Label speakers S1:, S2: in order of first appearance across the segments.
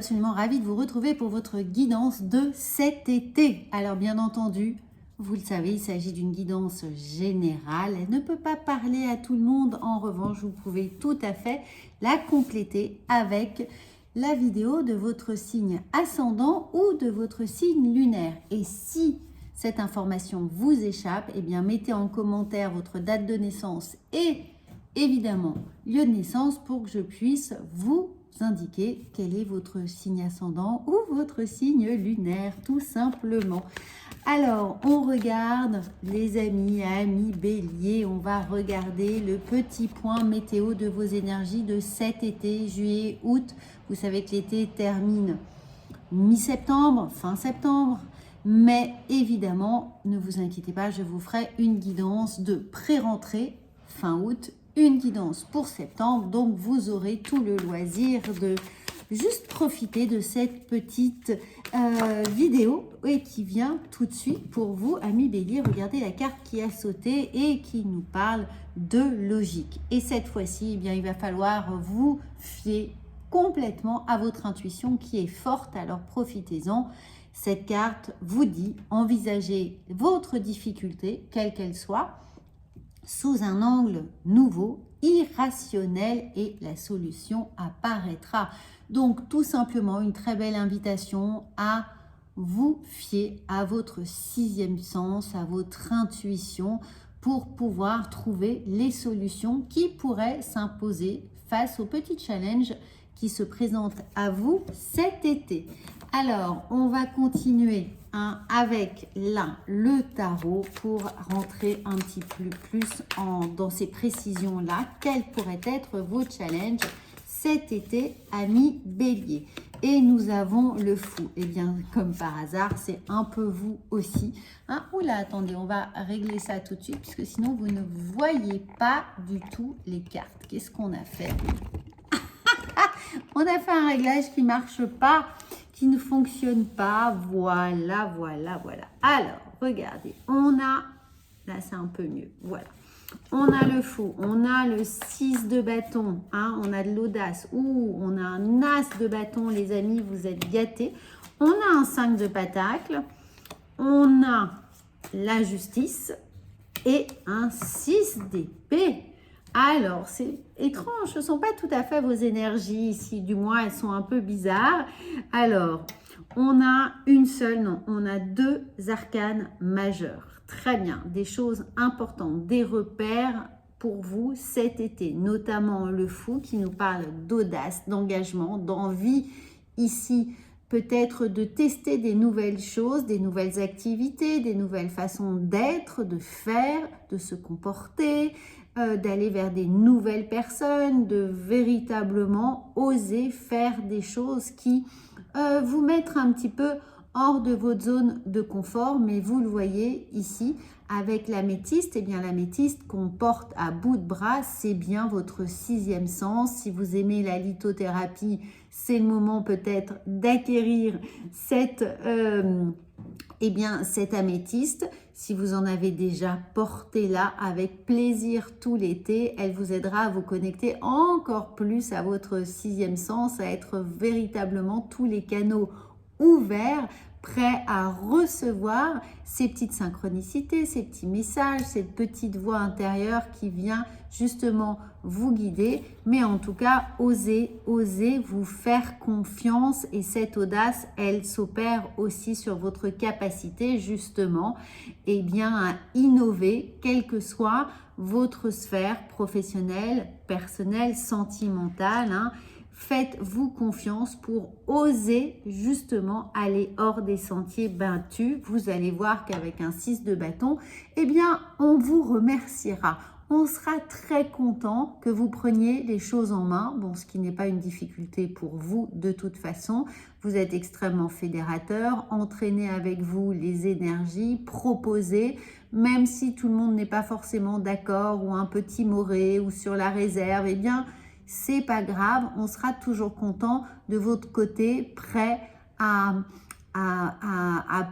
S1: absolument ravie de vous retrouver pour votre guidance de cet été. Alors bien entendu, vous le savez, il s'agit d'une guidance générale. Elle ne peut pas parler à tout le monde. En revanche, vous pouvez tout à fait la compléter avec la vidéo de votre signe ascendant ou de votre signe lunaire. Et si cette information vous échappe, eh bien mettez en commentaire votre date de naissance et évidemment lieu de naissance pour que je puisse vous indiquer quel est votre signe ascendant ou votre signe lunaire, tout simplement. Alors, on regarde les amis bélier, on va regarder le petit point météo de vos énergies de cet été, juillet, août. Vous savez que l'été termine mi-septembre, fin septembre, mais évidemment, ne vous inquiétez pas, je vous ferai une guidance de pré-rentrée fin août, une guidance pour septembre, donc vous aurez tout le loisir de juste profiter de cette petite vidéo et qui vient tout de suite pour vous, amis bélier. Regardez la carte qui a sauté et qui nous parle de logique. Et cette fois-ci, eh bien, il va falloir vous fier complètement à votre intuition qui est forte, alors profitez-en. Cette carte vous dit envisagez votre difficulté, quelle qu'elle soit, sous un angle nouveau, irrationnel, et la solution apparaîtra. Donc tout simplement une très belle invitation à vous fier à votre sixième sens, à votre intuition pour pouvoir trouver les solutions qui pourraient s'imposer face aux petits challenges qui se présentent à vous cet été. Alors, on va continuer avec là le tarot pour rentrer un petit peu plus dans ces précisions-là. Quels pourraient être vos challenges cet été, amis bélier? Et nous avons le fou. Et bien, comme par hasard, c'est un peu vous aussi. Oula, attendez, on va régler ça tout de suite, puisque sinon, vous ne voyez pas du tout les cartes. Qu'est-ce qu'on a fait? On a fait un réglage qui ne marche pas, qui ne fonctionne pas. Voilà. Alors, regardez, on a, là c'est un peu mieux, voilà. On a le fou, on a le 6 de bâton, on a de l'audace, on a un as de bâton, les amis, vous êtes gâtés. On a un 5 de pentacle, on a la justice et un 6 d'épée. Alors, c'est étrange, ce ne sont pas tout à fait vos énergies ici, du moins elles sont un peu bizarres. Alors, on a une seule, non, on a deux arcanes majeures. Très bien, des choses importantes, des repères pour vous cet été, notamment le fou qui nous parle d'audace, d'engagement, d'envie ici, peut-être de tester des nouvelles choses, des nouvelles activités, des nouvelles façons d'être, de faire, de se comporter, d'aller vers des nouvelles personnes, de véritablement oser faire des choses qui vous mettent un petit peu hors de votre zone de confort. Mais vous le voyez ici avec l'améthyste, et bien l'améthyste qu'on porte à bout de bras, c'est bien votre sixième sens. Si vous aimez la lithothérapie, c'est le moment peut-être d'acquérir cette améthyste. Si vous en avez déjà porté là, avec plaisir tout l'été, elle vous aidera à vous connecter encore plus à votre sixième sens, à être véritablement tous les canaux ouverts, prêts à recevoir ces petites synchronicités, ces petits messages, cette petite voix intérieure qui vient justement vous guider. Mais en tout cas, osez vous faire confiance, et cette audace, elle s'opère aussi sur votre capacité justement à innover, quelle que soit votre sphère professionnelle, personnelle, sentimentale. Faites-vous confiance pour oser justement aller hors des sentiers battus. Vous allez voir qu'avec un 6 de bâton, on vous remerciera. On sera très content que vous preniez les choses en main. Bon, ce qui n'est pas une difficulté pour vous de toute façon. Vous êtes extrêmement fédérateur. Entraînez avec vous les énergies, proposez, même si tout le monde n'est pas forcément d'accord ou un peu timoré ou sur la réserve, c'est pas grave, on sera toujours content de votre côté, prêt à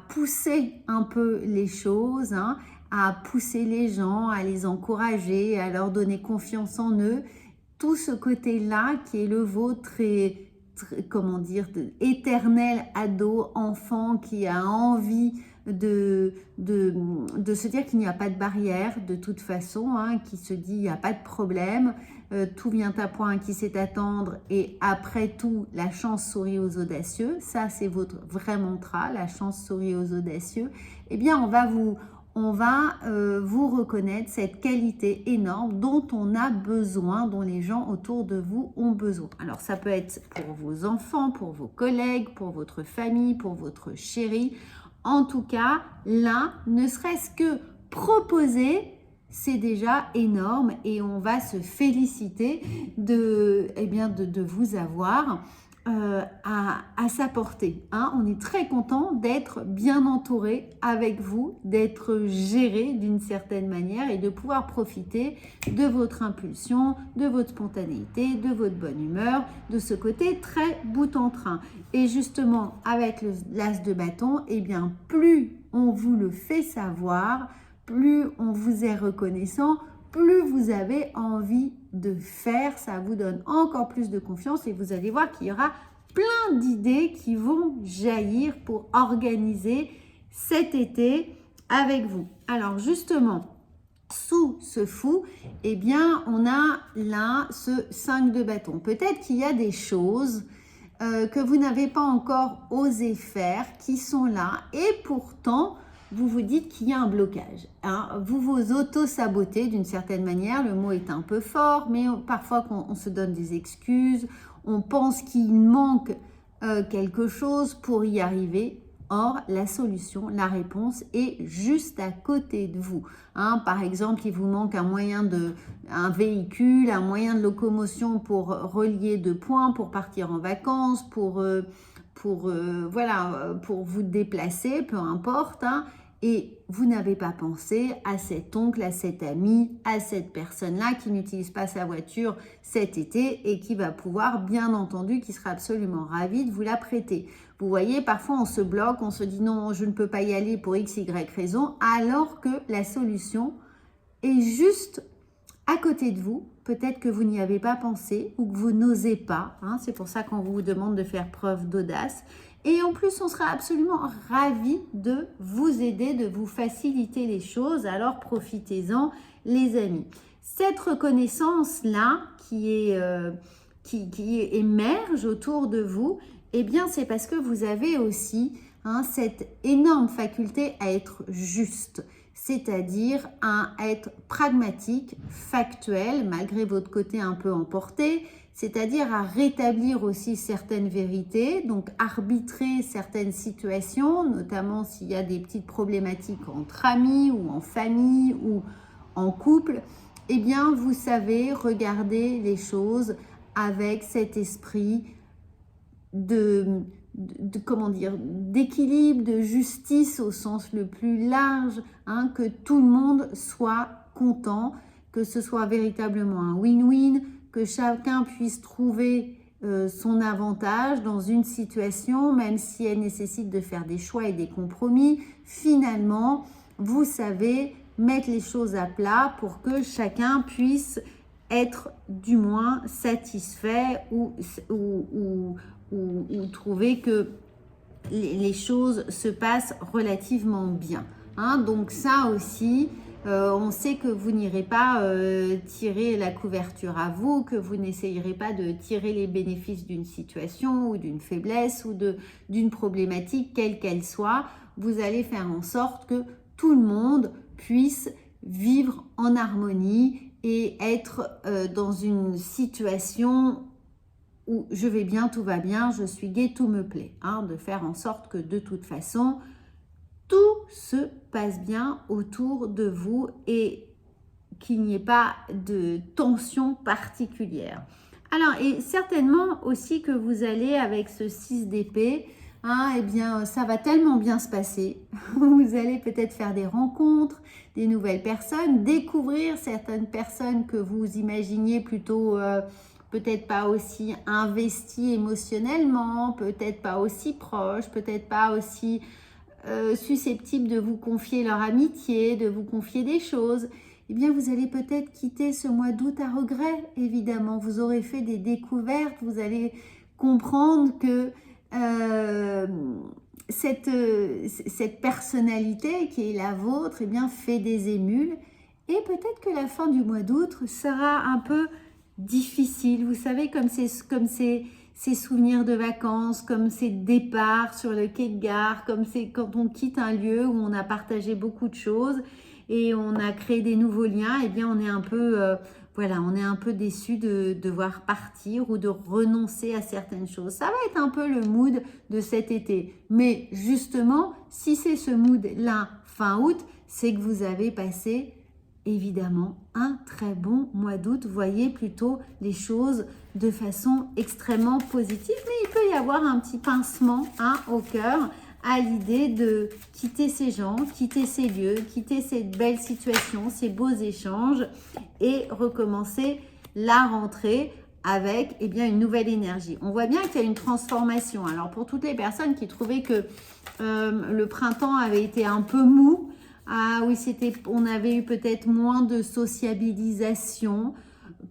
S1: pousser un peu les choses, à pousser les gens, à les encourager, à leur donner confiance en eux. Tout ce côté-là qui est le vôtre est comment dire, éternel ado, enfant qui a envie de se dire qu'il n'y a pas de barrière de toute façon, hein, qui se dit il n'y a pas de problème, tout vient à point, qui sait attendre et après tout, la chance sourit aux audacieux. Ça, c'est votre vrai mantra, la chance sourit aux audacieux. Eh bien, on va vous reconnaître cette qualité énorme dont on a besoin, dont les gens autour de vous ont besoin. Alors, ça peut être pour vos enfants, pour vos collègues, pour votre famille, pour votre chéri. En tout cas, là, ne serait-ce que proposer, c'est déjà énorme et on va se féliciter de vous avoir à sa portée. Hein. On est très content d'être bien entouré avec vous, d'être géré d'une certaine manière et de pouvoir profiter de votre impulsion, de votre spontanéité, de votre bonne humeur, de ce côté très bout en train. Et justement, avec l'as de bâton, eh bien, plus on vous le fait savoir, plus on vous est reconnaissant, plus vous avez envie de faire, ça vous donne encore plus de confiance et vous allez voir qu'il y aura plein d'idées qui vont jaillir pour organiser cet été avec vous. Alors justement, sous ce fou, eh bien, on a là ce 5 de bâton. Peut-être qu'il y a des choses que vous n'avez pas encore osé faire, qui sont là et pourtant, vous vous dites qu'il y a un blocage. Hein. Vous vous auto-sabotez d'une certaine manière. Le mot est un peu fort, mais parfois on se donne des excuses. On pense qu'il manque quelque chose pour y arriver. Or, la solution, la réponse est juste à côté de vous. Hein, par exemple, il vous manque un véhicule, un moyen de locomotion pour relier deux points, pour partir en vacances, pour vous déplacer, peu importe. Hein, et vous n'avez pas pensé à cet oncle, à cet ami, à cette personne-là qui n'utilise pas sa voiture cet été et qui va pouvoir, bien entendu, qui sera absolument ravi de vous la prêter. Vous voyez, parfois on se bloque, on se dit non, je ne peux pas y aller pour x, y raison, alors que la solution est juste à côté de vous. Peut-être que vous n'y avez pas pensé ou que vous n'osez pas. Hein, c'est pour ça qu'on vous demande de faire preuve d'audace. Et en plus, on sera absolument ravis de vous aider, de vous faciliter les choses. Alors, profitez-en, les amis. Cette reconnaissance-là qui émerge autour de vous, eh bien, c'est parce que vous avez aussi cette énorme faculté à être juste, c'est-à-dire à être pragmatique, factuel, malgré votre côté un peu emporté, c'est-à-dire à rétablir aussi certaines vérités, donc arbitrer certaines situations, notamment s'il y a des petites problématiques entre amis ou en famille ou en couple, eh bien, vous savez regarder les choses avec cet esprit d'équilibre, de justice au sens le plus large, que tout le monde soit content, que ce soit véritablement un win-win, que chacun puisse trouver son avantage dans une situation, même si elle nécessite de faire des choix et des compromis. Finalement, vous savez mettre les choses à plat pour que chacun puisse être du moins satisfait ou trouver que les choses se passent relativement bien. Donc ça aussi, on sait que vous n'irez pas tirer la couverture à vous, que vous n'essayerez pas de tirer les bénéfices d'une situation ou d'une faiblesse ou d'une problématique, quelle qu'elle soit. Vous allez faire en sorte que tout le monde puisse vivre en harmonie et être dans une situation où je vais bien, tout va bien, je suis gai, tout me plaît. De faire en sorte que de toute façon, tout se passe bien autour de vous et qu'il n'y ait pas de tension particulière. Alors, et certainement aussi que vous allez avec ce 6 d'épée, eh bien, ça va tellement bien se passer. Vous allez peut-être faire des rencontres, des nouvelles personnes, découvrir certaines personnes que vous imaginiez plutôt peut-être pas aussi investies émotionnellement, peut-être pas aussi proches, peut-être pas aussi susceptibles de vous confier leur amitié, de vous confier des choses. Eh bien, vous allez peut-être quitter ce mois d'août à regret, évidemment. Vous aurez fait des découvertes, vous allez comprendre que cette personnalité qui est la vôtre, eh bien, fait des émules. Et peut-être que la fin du mois d'août sera un peu difficile. Vous savez, comme ces souvenirs de vacances, comme ces départs sur le quai de gare, comme c'est quand on quitte un lieu où on a partagé beaucoup de choses et on a créé des nouveaux liens, eh bien, on est un peu... voilà, on est un peu déçu de devoir partir ou de renoncer à certaines choses. Ça va être un peu le mood de cet été. Mais justement, si c'est ce mood-là fin août, c'est que vous avez passé évidemment un très bon mois d'août. Voyez plutôt les choses de façon extrêmement positive. Mais il peut y avoir un petit pincement au cœur à l'idée de quitter ces gens, quitter ces lieux, quitter cette belle situation, ces beaux échanges et recommencer la rentrée avec une nouvelle énergie. On voit bien qu'il y a une transformation. Alors pour toutes les personnes qui trouvaient que le printemps avait été un peu mou, oui, on avait eu peut-être moins de sociabilisation,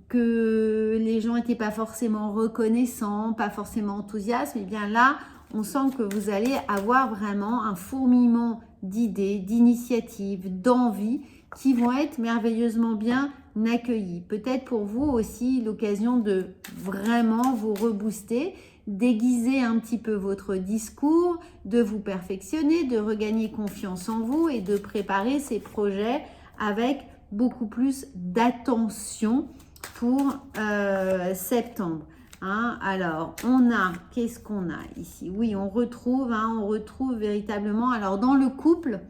S1: que les gens n'étaient pas forcément reconnaissants, pas forcément enthousiastes, et bien là, on sent que vous allez avoir vraiment un fourmillement d'idées, d'initiatives, d'envies qui vont être merveilleusement bien accueillies. Peut-être pour vous aussi l'occasion de vraiment vous rebooster, déguiser un petit peu votre discours, de vous perfectionner, de regagner confiance en vous et de préparer ces projets avec beaucoup plus d'attention pour septembre. Alors, qu'est-ce qu'on a ici? Oui, on retrouve véritablement, alors dans le couple,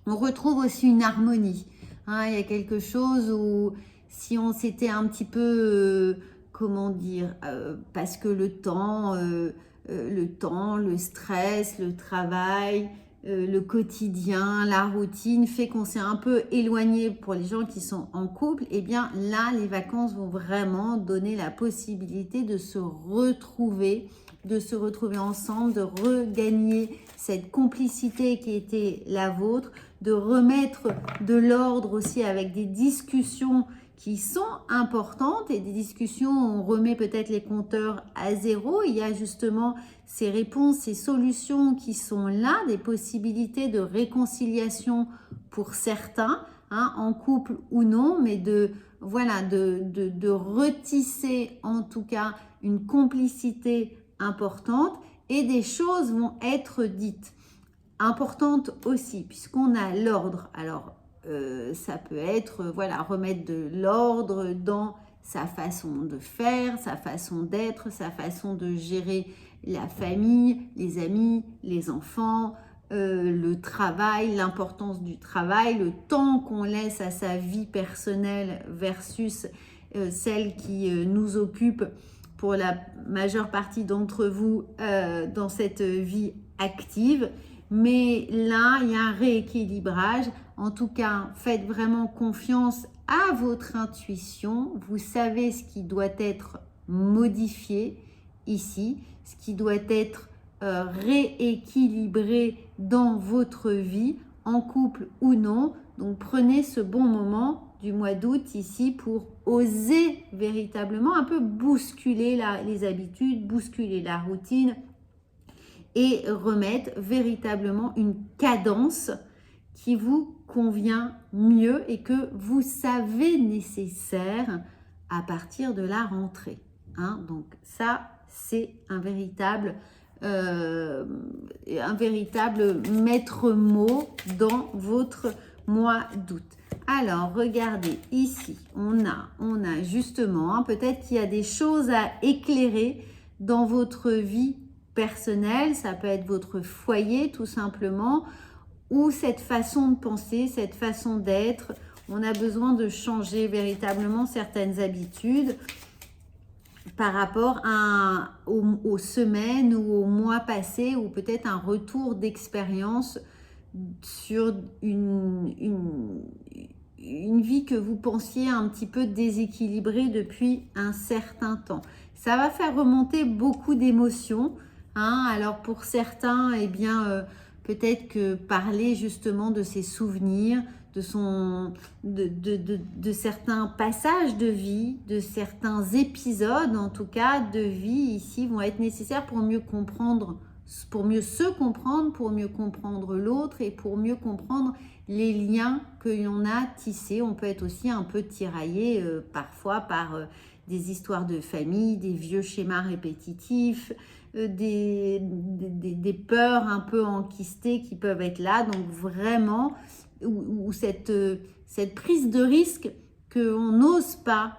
S1: on retrouve aussi une harmonie. Il y a quelque chose où si on s'était un petit peu, parce que le temps, le stress, le travail, le quotidien, la routine fait qu'on s'est un peu éloigné pour les gens qui sont en couple, et bien là, les vacances vont vraiment donner la possibilité de se retrouver ensemble, de regagner cette complicité qui était la vôtre, de remettre de l'ordre aussi avec des discussions qui sont importantes et des discussions où on remet peut-être les compteurs à zéro. Il y a justement ces réponses, ces solutions qui sont là, des possibilités de réconciliation pour certains, en couple ou non, mais de retisser en tout cas une complicité importante et des choses vont être dites. Importantes aussi, puisqu'on a l'ordre. Alors, ça peut être, remettre de l'ordre dans sa façon de faire, sa façon d'être, sa façon de gérer la famille, les amis, les enfants, le travail, l'importance du travail, le temps qu'on laisse à sa vie personnelle versus celle qui nous occupe pour la majeure partie d'entre vous dans cette vie active. Mais là, il y a un rééquilibrage. En tout cas, faites vraiment confiance à votre intuition. Vous savez ce qui doit être modifié ici, ce qui doit être rééquilibré dans votre vie, en couple ou non. Donc, prenez ce bon moment du mois d'août ici pour oser véritablement un peu bousculer les habitudes, bousculer la routine et remettre véritablement une cadence qui vous convient mieux et que vous savez nécessaire à partir de la rentrée. Donc ça, c'est un véritable maître mot dans votre mois d'août. Alors, regardez, ici, on a justement, peut-être qu'il y a des choses à éclairer dans votre vie personnelle, ça peut être votre foyer tout simplement, ou cette façon de penser, cette façon d'être. On a besoin de changer véritablement certaines habitudes par rapport aux semaines ou aux mois passés, ou peut-être un retour d'expérience sur une vie que vous pensiez un petit peu déséquilibrée depuis un certain temps. Ça va faire remonter beaucoup d'émotions. Alors pour certains, peut-être que parler justement de ces souvenirs, de certains passages de vie, de certains épisodes en tout cas de vie ici vont être nécessaires pour mieux comprendre, pour mieux se comprendre, pour mieux comprendre l'autre et pour mieux comprendre les liens que l'on a tissés. On peut être aussi un peu tiraillé parfois par des histoires de famille, des vieux schémas répétitifs, des peurs un peu enquistées qui peuvent être là. Donc vraiment, ou cette prise de risque qu'on n'ose pas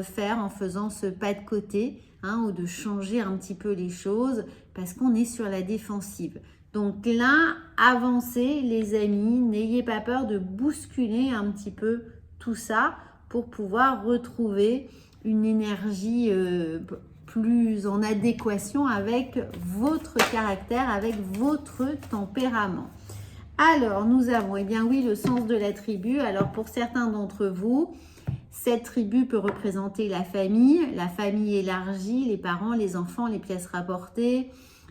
S1: faire en faisant ce pas de côté, hein, ou de changer un petit peu les choses parce qu'on est sur la défensive. Donc là, avancez les amis, n'ayez pas peur de bousculer un petit peu tout ça pour pouvoir retrouver une énergie plus en adéquation avec votre caractère, avec votre tempérament. Alors, nous avons, eh bien oui, le sens de la tribu. Alors, pour certains d'entre vous, cette tribu peut représenter la famille élargie, les parents, les enfants, les pièces rapportées,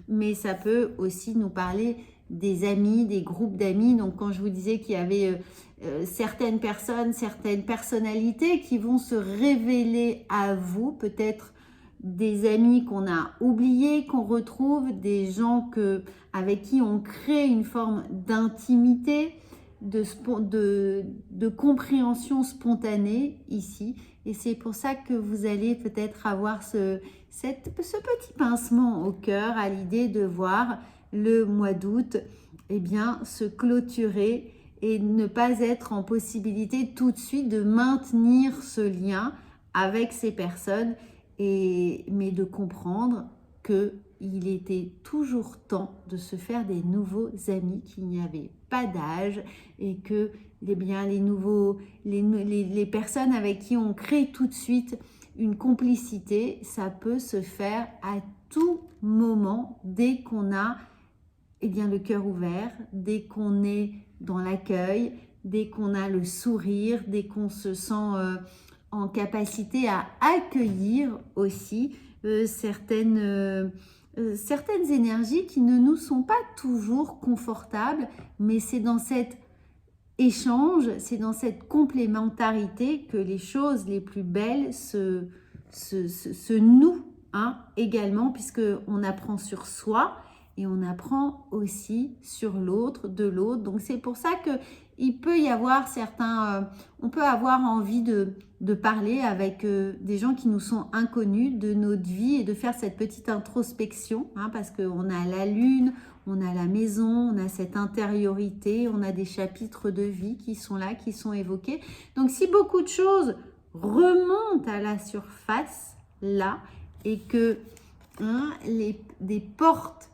S1: mais ça peut aussi nous parler des amis, des groupes d'amis. Donc, quand je vous disais qu'il y avait certaines personnes, certaines personnalités qui vont se révéler à vous, peut-être des amis qu'on a oubliés, qu'on retrouve, des gens avec qui on crée une forme d'intimité, de compréhension spontanée ici. Et c'est pour ça que vous allez peut-être avoir ce petit pincement au cœur à l'idée de voir le mois d'août eh bien, se clôturer et ne pas être en possibilité tout de suite de maintenir ce lien avec ces personnes, mais de comprendre qu'il était toujours temps de se faire des nouveaux amis, qu'il n'y avait pas d'âge et que les personnes avec qui on crée tout de suite une complicité, ça peut se faire à tout moment dès qu'on a le cœur ouvert, dès qu'on est dans l'accueil, dès qu'on a le sourire, dès qu'on se sent en capacité à accueillir aussi certaines énergies qui ne nous sont pas toujours confortables, mais c'est dans cet échange, c'est dans cette complémentarité que les choses les plus belles se nouent également, puisqu'on apprend sur soi et on apprend aussi sur l'autre, de l'autre. Donc c'est pour ça qu'il peut y avoir on peut avoir envie de parler avec des gens qui nous sont inconnus de notre vie et de faire cette petite introspection, parce qu'on a la lune, on a la maison, on a cette intériorité, on a des chapitres de vie qui sont là, qui sont évoqués. Donc si beaucoup de choses remontent à la surface là et que des portes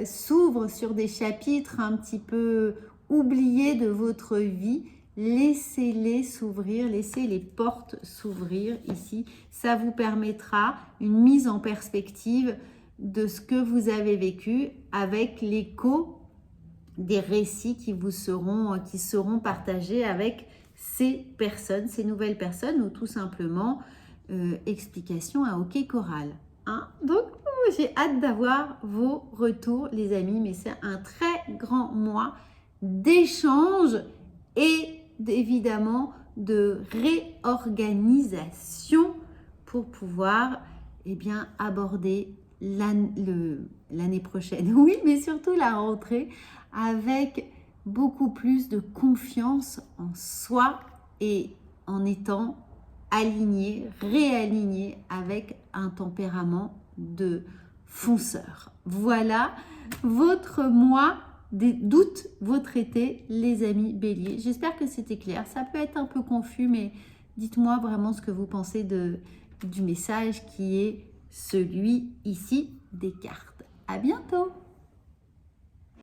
S1: s'ouvrent sur des chapitres un petit peu oubliés de votre vie, laissez-les s'ouvrir, laissez les portes s'ouvrir ici. Ça vous permettra une mise en perspective de ce que vous avez vécu avec l'écho des récits qui seront partagés avec ces personnes, ces nouvelles personnes, ou tout simplement explication à OK Choral. Donc, j'ai hâte d'avoir vos retours, les amis, mais c'est un très grand mois d'échange et évidemment de réorganisation pour pouvoir aborder l'année prochaine. Oui, mais surtout la rentrée avec beaucoup plus de confiance en soi et en étant aligné, réaligné avec un tempérament de fonceur. Voilà votre mois d'août, votre été, les amis béliers. J'espère que c'était clair. Ça peut être un peu confus, mais dites-moi vraiment ce que vous pensez du message qui est celui ici des cartes. À bientôt!